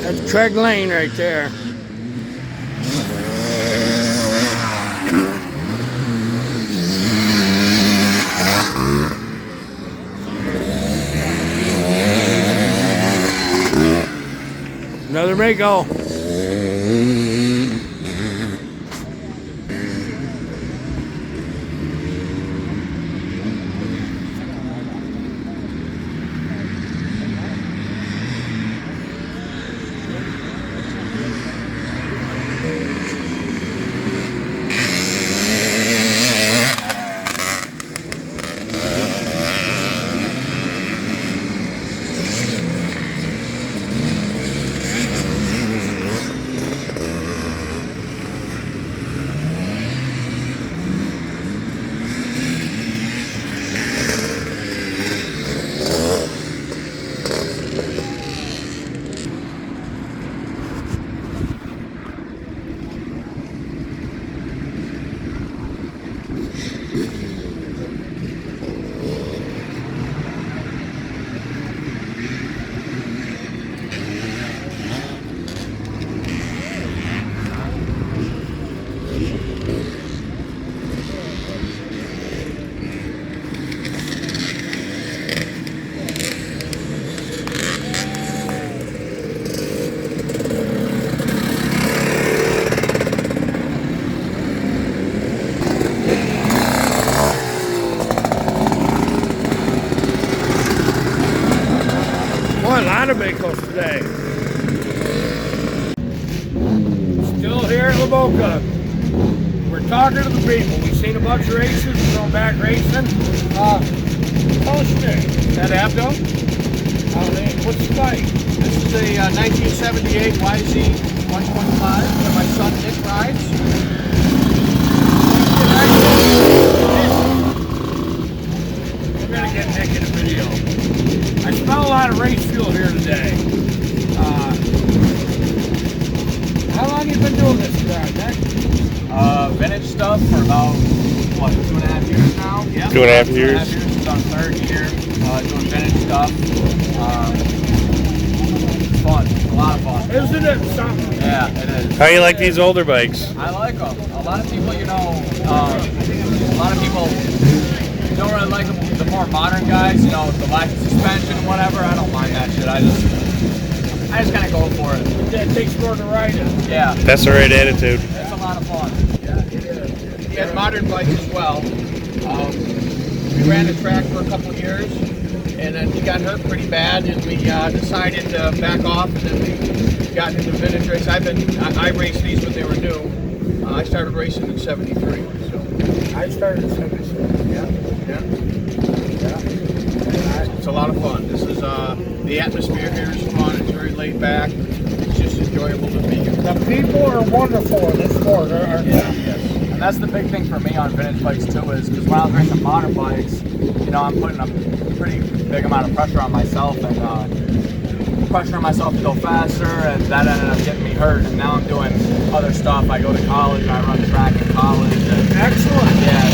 That's Craig Lane right there. Another Maico. A lot of Maicos today. Still here at Lamoka. We're talking to the people. We've seen a bunch of races. We're going back racing. Tell us your name. That Abdo? What's the bike? This is a 1978 YZ 125 that my son Nick rides. We're going to get Nick in a video. I smell a lot of race fuel here today. How long have you been doing this, Nick? Vintage stuff for about, what, 2.5 years now? Yeah. 2.5 years? 2.5 years. It's on third year, doing vintage stuff. It's fun. A lot of fun. Isn't it something? Yeah, it is. How do you like these older bikes? I like them. A lot of people, you know, a lot of people don't really like them. The more modern guys, you know, the lack of suspension and whatever. I don't mind that shit. I just kind of go for it. Yeah, it takes more to ride it. Yeah. That's the right attitude. It's a lot of fun. Yeah, it is. He has modern bikes as well. We ran the track for a couple of years, and then he got hurt pretty bad, and we decided to back off, and then we got into vintage race. I raced these when they were new. I started racing in '73. So I started in 77. yeah. It's a lot of fun. This is the atmosphere here is fun. It's very laid back. It's just enjoyable to be here. The people are wonderful in this sport, aren't they? Yes. And that's the big thing for me on vintage bikes too, is because when I was racing modern bikes, you know, I'm putting a pretty big amount of pressure on myself and pressuring myself to go faster, and that ended up getting me hurt. And now I'm doing other stuff. I go to college, I run track in college. And, excellent. yeah,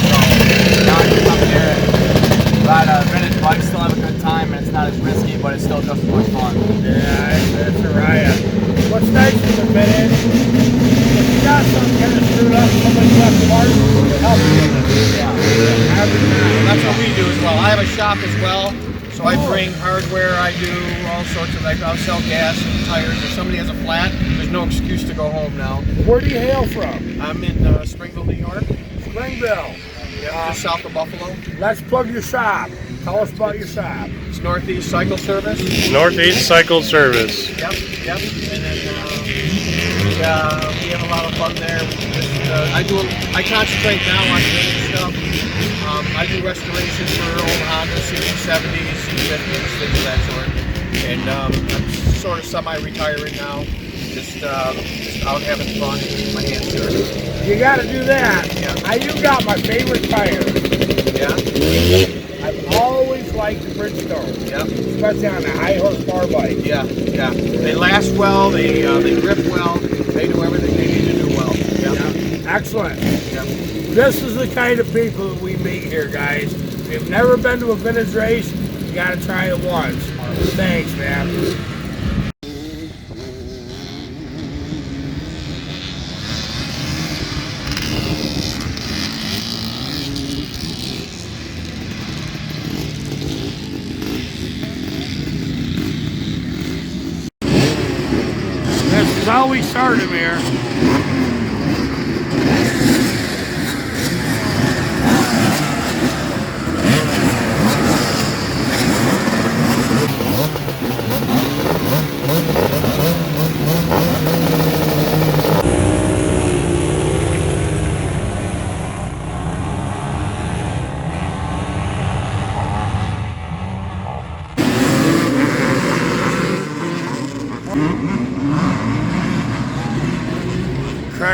so now I can come here and ride a vintage bike, still have a good time, and it's not as risky, but it's still just as much fun. Yeah, it's a riot. What's nice with the vintage, if you got something kind of screwed up, somebody left parts, it'll help you with it. Yeah. That's what we do as well. I have a shop as well. So I bring hardware, I do all sorts of, I'll sell gas and tires. If somebody has a flat, there's no excuse to go home now. Where do you hail from? I'm in Springville, New York. Springville. Yeah, just south of Buffalo. Let's plug your shop. Tell us about your shop. It's Northeast Cycle Service. Northeast Cycle Service. Yep. And then we have a lot of fun there. I concentrate now on vintage stuff. I do restoration for old Honda, CB70s, C50s, things of that sort. And I'm sort of semi-retiring now. Just out having fun, my hands dirty. You got to do that. Yeah. You got my favorite tire. Yeah. I've always liked the Bridgestone. Yeah. Especially on a high horsepower bike. Yeah. They last well. They grip well. They do everything they need to do well. Yeah. Excellent. Yeah. This is the kind of people that we meet here, guys. If you've never been to a vintage race, you got to try it once. Thanks, man. how we start him here.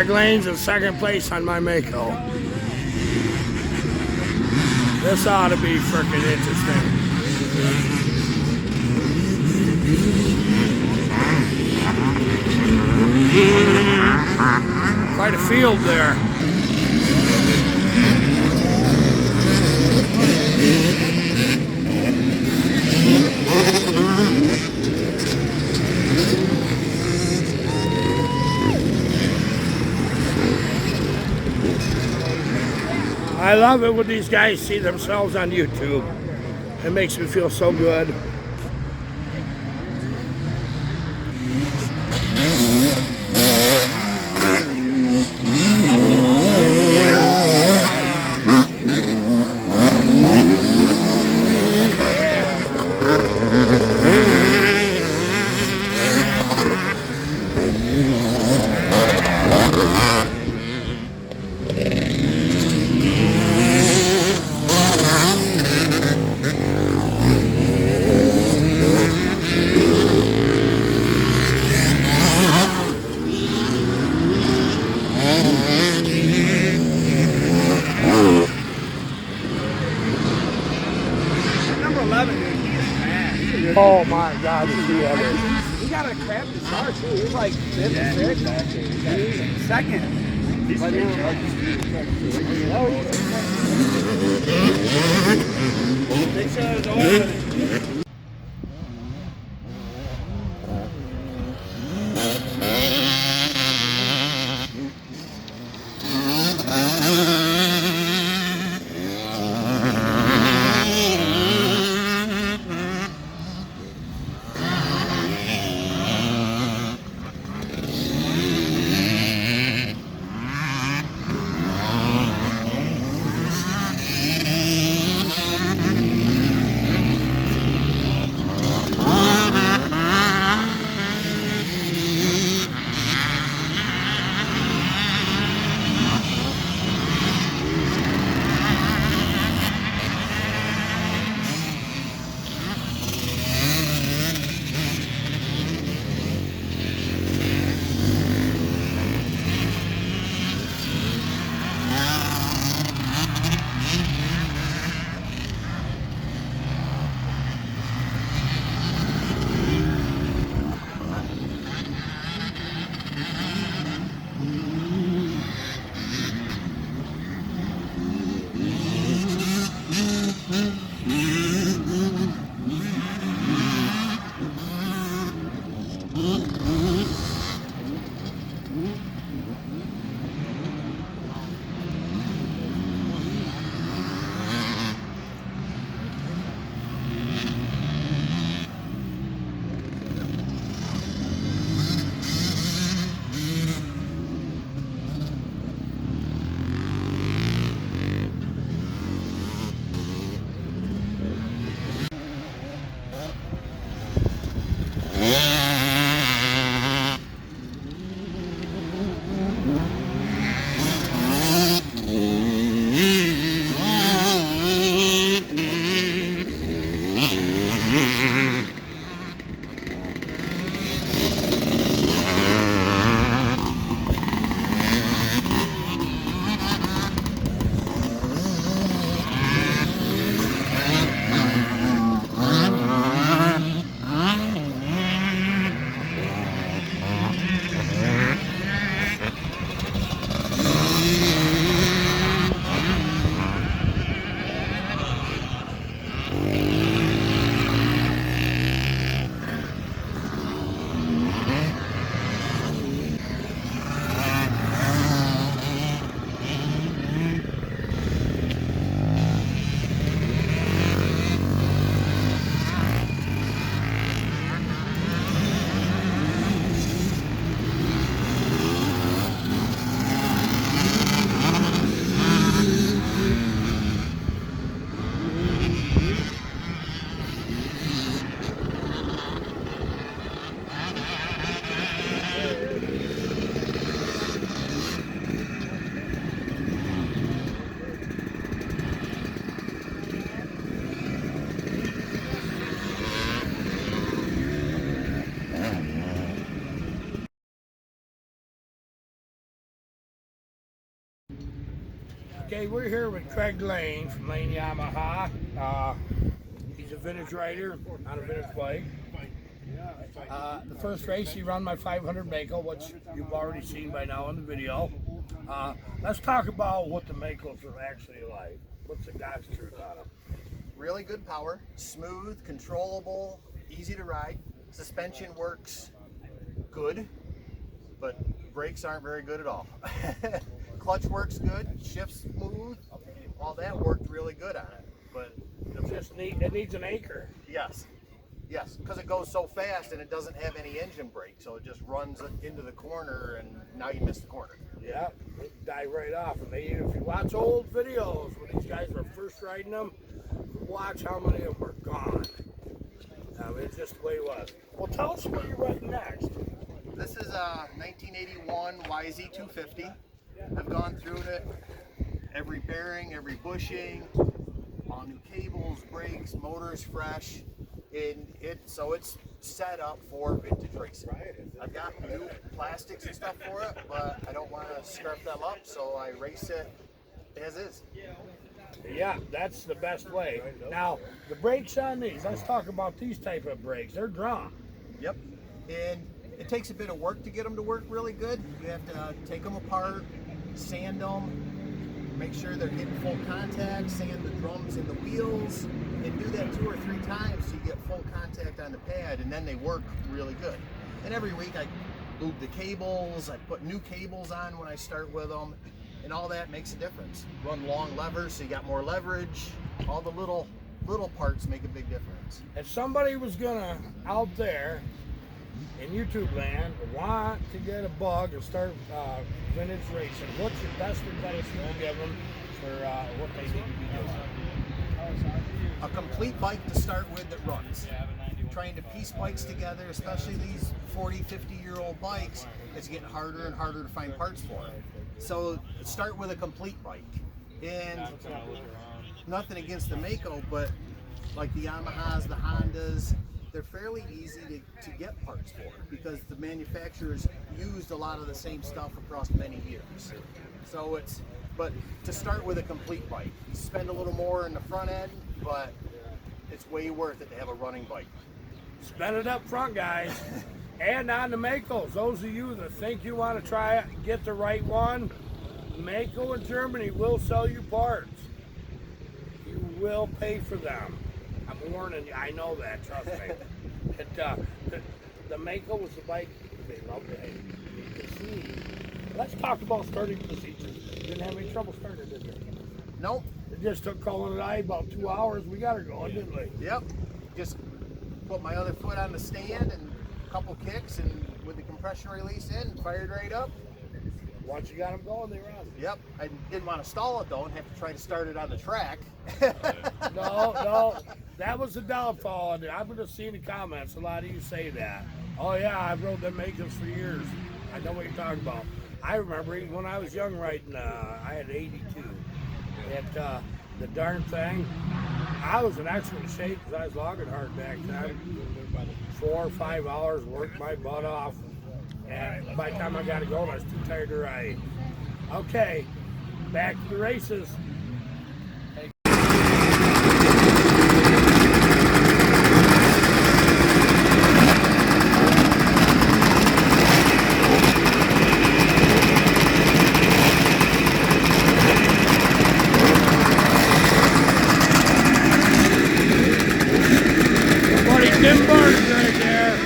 Craig Lane's in second place on my Maico. This ought to be freaking interesting. Quite a field there. I love it when these guys see themselves on YouTube. It makes me feel so good. Oh my God, He got a crappy start too. He was like 56. Second. He's Okay, we're here with Craig Lane from Lane Yamaha. He's a vintage rider on a vintage bike. The first race he run my 500 Maico, which you've already seen by now in the video. Let's talk about what the Maicos are actually like. What's the God's truth on them? Really good power, smooth, controllable, easy to ride. Suspension works good, but brakes aren't very good at all. Clutch works good, shifts smooth, all that worked really good on it. But It needs an acre. yes, because it goes so fast and it doesn't have any engine brake, so it just runs into the corner and now you miss the corner. Yeah, they die right off. And if you watch old videos when these guys were first riding them, watch how many of them were gone. It's just the way it was. Well, tell us what you're riding next. This is a 1981 YZ250. I've gone through it, every bearing, every bushing, all new cables, brakes, motors fresh, and so it's set up for vintage racing. I've got new plastics and stuff for it, but I don't want to scrap them up, so I race it as is. Yeah, that's the best way. Now, the brakes on these, let's talk about these type of brakes. They're drawn. Yep, and it takes a bit of work to get them to work really good. You have to take them apart, sand them, make sure they're getting full contact, sand the drums and the wheels, and do that 2 or 3 times so you get full contact on the pad, and then they work really good. And every week I lube the cables, I put new cables on when I start with them, and all that makes a difference. Run long levers so you got more leverage. All the little parts make a big difference. If somebody was gonna out there in YouTube land want to get a bug and start vintage racing, what's your best advice you'll give them for what they need to be doing? A complete bike to start with that runs. Trying to piece bikes together, especially these 40, 50-year-old bikes, it's getting harder and harder to find parts for. So start with a complete bike. And nothing against the Maico, but like the Yamahas, the Hondas, they're fairly easy to get parts for because the manufacturers used a lot of the same stuff across many years. So but to start with a complete bike, you spend a little more in the front end, but it's way worth it to have a running bike. Spend it up front, guys. And on the Maicos, those of you that think you want to try it, get the right one, Maico in Germany will sell you parts. You will pay for them. I'm warning you, I know that, trust me. The Maico was the bike they loved to hate. You can see. Let's talk about starting procedures. Didn't have any trouble starting, did you? Nope. It just took Colin and I about 2 hours. We got her going, didn't we? Yep. Just put my other foot on the stand and a couple kicks, and with the compression release in, fired right up. Once you got them going, they run. Yep. I didn't want to stall it though and have to try to start it on the track. No, that was the downfall. I'm going to see in the comments a lot of you say that. Oh yeah, I've rode them Maicos for years. I know what you're talking about. I remember when I was young riding, I had 82. And the darn thing, I was in excellent shape because I was logging hard back then. 4 or 5 hours, worked my butt off. And by the time I got it going, I was too tired to ride. Okay, back to the races. Tim Barnes right there.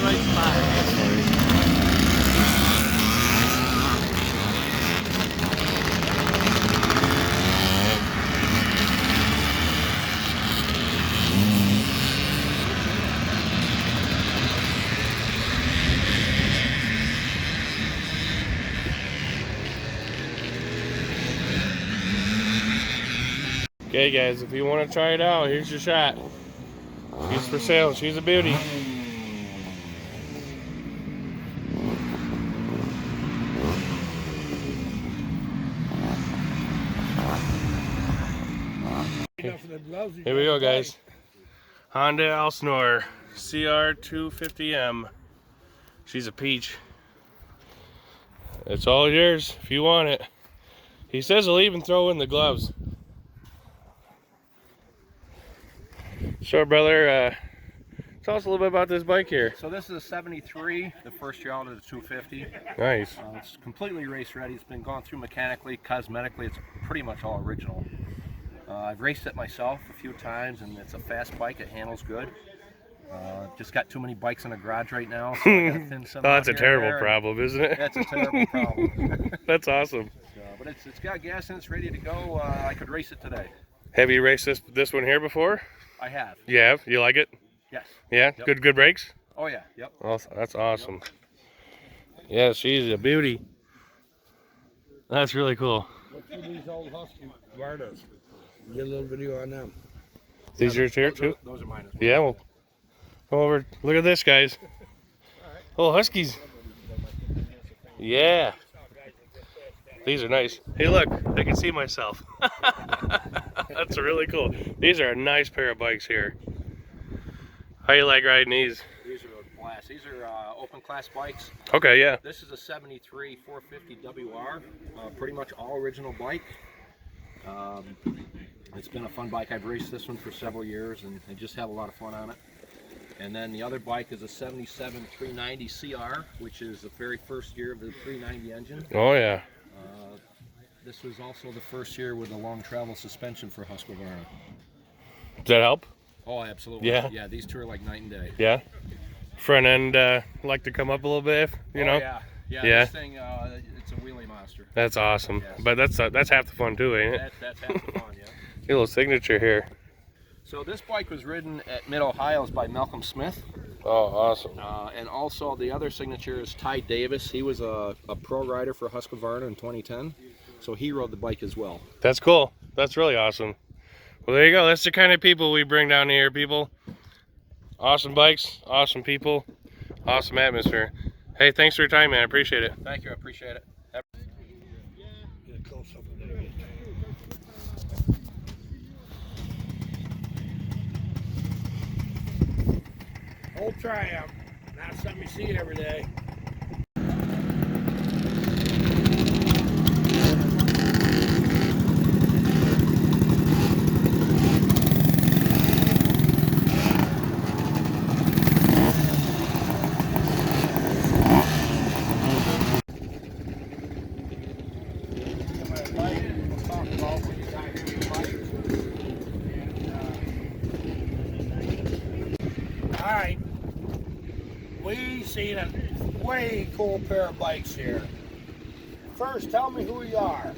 right spot. Okay, guys, if you want to try it out, here's your shot. She's for sale. She's a beauty. Here we go, guys. Honda Elsinore CR250M. She's a peach. It's all yours if you want it. He says he'll even throw in the gloves. Sure, brother. Tell us a little bit about this bike here. So this is a 73, the first year out of the 250. Nice. It's completely race ready. It's been gone through mechanically, cosmetically. It's pretty much all original. I've raced it myself a few times, and it's a fast bike. It handles good. Just got too many bikes in the garage right now. So I gotta thin some Oh, out that's a here and terrible there. problem, isn't it? That's a terrible problem. That's awesome. But it's got gas and it's ready to go. I could race it today. Have you raced this one here before? I have. You have? You like it? Yes. Yeah? Yep. Good brakes? Oh yeah. Yep. Oh, that's awesome. Yeah, she's a beauty. That's really cool. Look for these old Husqvarnas. Get a little video on them. These are yours here too? Those are mine as well. Yeah, well, come over. Look at this, guys. Oh, Huskies. Yeah. These are nice. Hey, look, I can see myself. That's really cool. These are a nice pair of bikes here. How you like riding these? These are a blast. These are open class bikes. Okay, yeah. This is a 73 450 WR. Pretty much all original bike. It's been a fun bike. I've raced this one for several years and I just have a lot of fun on it. And then the other bike is a 77 390 CR, which is the very first year of the 390 engine. Oh, yeah. This was also the first year with a long travel suspension for Husqvarna. Does that help? Oh, absolutely. Yeah? Yeah, these two are like night and day. Yeah. Front end like to come up a little bit, you know? Yeah. Yeah, Yeah. This thing, it's a wheelie monster. That's awesome. Yes. But that's half the fun too, ain't it? That's half the fun, yeah. Your little signature here. So this bike was ridden at Mid-Ohio's by Malcolm Smith. Oh, awesome. And also the other signature is Ty Davis. He was a pro rider for Husqvarna in 2010. So he rode the bike as well. That's cool. That's really awesome. Well, there you go. That's the kind of people we bring down here, people. Awesome bikes, awesome people, awesome atmosphere. Hey, thanks for your time, man. I appreciate it. Thank you. I appreciate it. Old Triumph. Not something you see every day. Alright, we seen a way cool pair of bikes here. First, tell me who you are.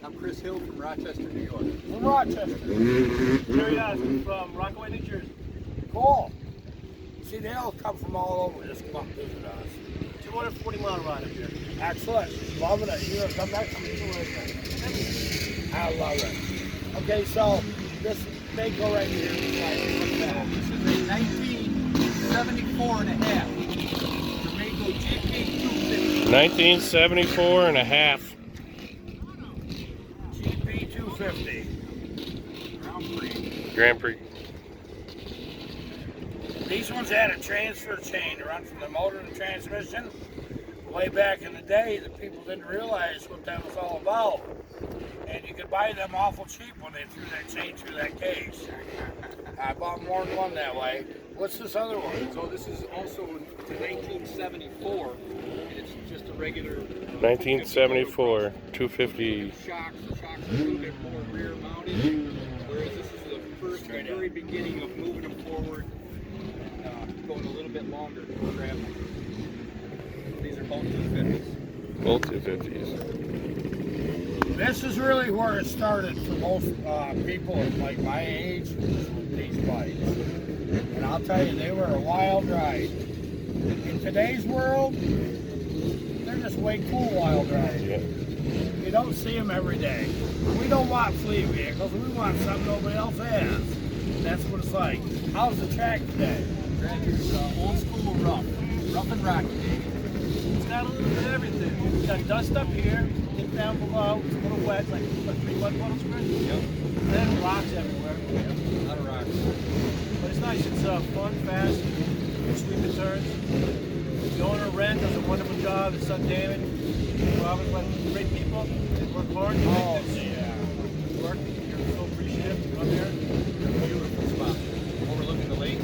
I'm Chris Hill from Rochester, New York. From Rochester. Jerry Osmond from Rockaway, New Jersey. Cool. See, they all come from all over. Just come up visit us. 240-mile ride up here. Excellent. Loving it. You gonna come back? I love it. Okay, so this Maico right here is like, what's that? This is a 1974 and a half. The Maico GP 250. 1974 and a half. GP 250. Grand Prix. These ones had a transfer chain to run from the motor to the transmission. Way back in the day, the people didn't realize what that was all about. And you could buy them awful cheap when they threw that chain through that case. I bought more than one that way. What's this other one? So this is also to 1974. It's just a regular 1974, 250. shocks. The shocks are a little bit more rear mounted, whereas this is the first, very beginning of moving them forward, going a little little bit longer for travel. These are both 250s. Both 250s. This is really where it started for most people like my age, with these bikes. And I'll tell you, they were a wild ride. In today's world, they're just way cool wild rides. Yeah. You don't see them every day. We don't want fleet vehicles. We want something nobody else has. That's what it's like. How's the track today? Track is old school rough and rocky. It's got a little bit of everything. It's got dust up here, dip down below, it's a little wet, like what, 3 mud puddles, Chris? Yep. And then rocks everywhere. Yep. A lot of rocks. But it's nice. It's fun, fast, sweep and turns. The owner, Ren, does a wonderful job. His son, David, Robert, like great people. They work hard to make this work. You're so appreciative to come here. Beautiful spot. Overlooking the lake.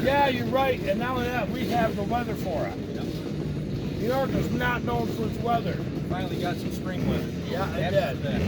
Yeah, you're right. And not only that, we have the weather for it. Yep. New York is not known for its weather. Finally got some spring weather. Yeah, it Happy did. with that.